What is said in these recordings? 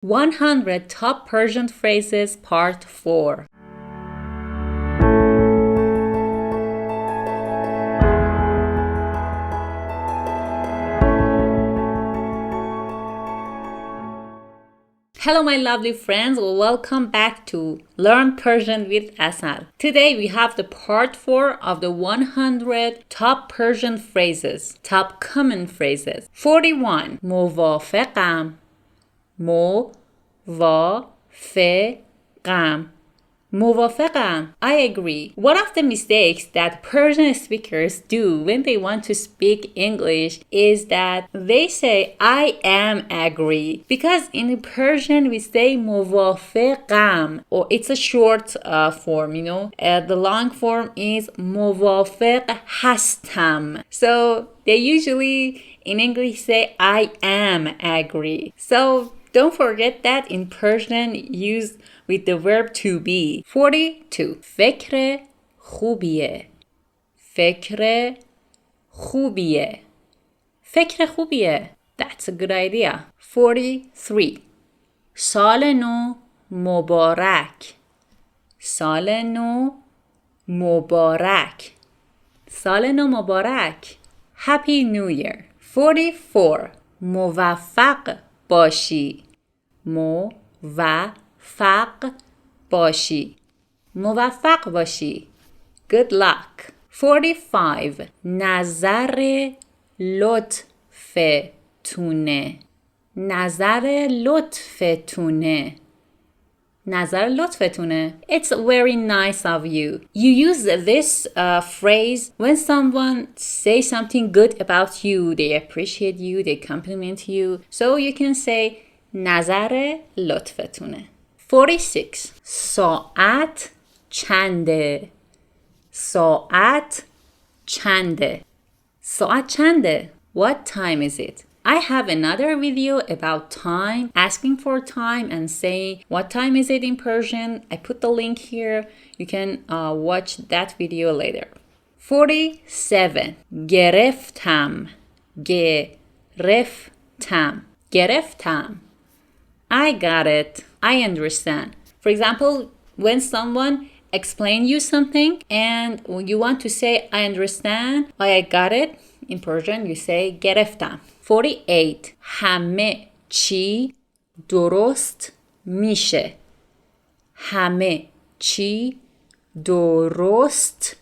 100 Top Persian Phrases Part 4. Hello my lovely friends, welcome back to Learn Persian with Asal. Today we have the part 4 of the 100 top Persian phrases, top common phrases. 41. موافقم موافقم. I agree. One of the mistakes that Persian speakers do when they want to speak English is that they say I am agree, because in Persian we say موافقم, or it's a short form, the long form is موافق هستم. So they usually in English say I am agree. So don't forget that in Persian use with the verb to be. 42. فکر خوبیه. فکر خوبیه. فکر خوبیه. That's a good idea. 43. سال نو مبارک. سال نو مبارک. سال نو مبارک. Happy New Year. 44. موفق باشی. موفق باشی. موفق باشی. Good luck. 45. نظر لطفتونه. نظر لطفتونه. نظر لطفتونه. It's very nice of you. You use this phrase when someone says something good about you, they appreciate you, they compliment you. So you can say نظر لطفتونه. 46. ساعت چنده. ساعت چنده. ساعت چنده. What time is it? I have another video about time, asking for time and saying what time is it in Persian. I put the link here. You can watch that video later. 47. گرفتم. گرفتم. گرفتم. I got it. I understand. For example, when someone explains you something and you want to say I understand, I got it, in Persian you say گرفتم. 48. همه چی درست میشه. همه چی درست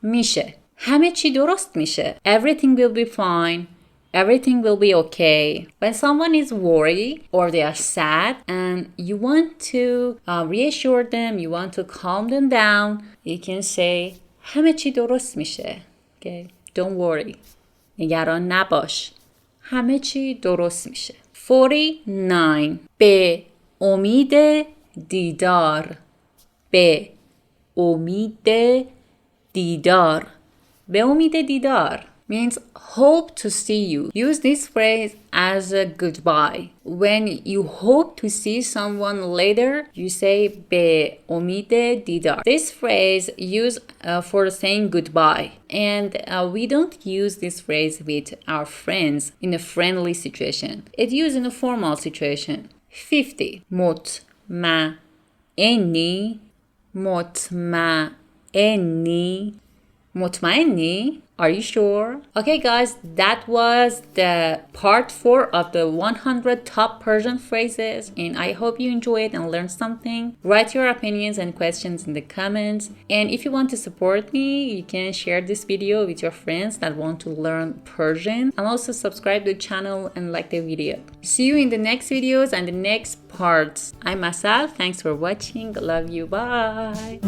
میشه. همه چی درست میشه. Everything will be fine. Everything will be okay. When someone is worried or they are sad and you want to reassure them, you want to calm them down, you can say همه چی درست میشه. Okay? Don't worry. نگران نباش. همه چی درست میشه. 49. به امید دیدار. به امید دیدار. به امید دیدار means hope to see you. Use this phrase as a goodbye. When you hope to see someone later, you say به امید دیدار. This phrase used for saying goodbye. And we don't use this phrase with our friends in a friendly situation. It's used in a formal situation. 50. مطمئنی. مطمئنی. مطمئنی? Are you sure? Okay guys, that was the part 4 of the 100 top Persian phrases, and I hope you enjoyed and learned something. Write your opinions and questions in the comments, and if you want to support me, you can share this video with your friends that want to learn Persian, and also subscribe to the channel and like the video. See you in the next videos and the next parts. I'm Asal. Thanks for watching. Love you. Bye.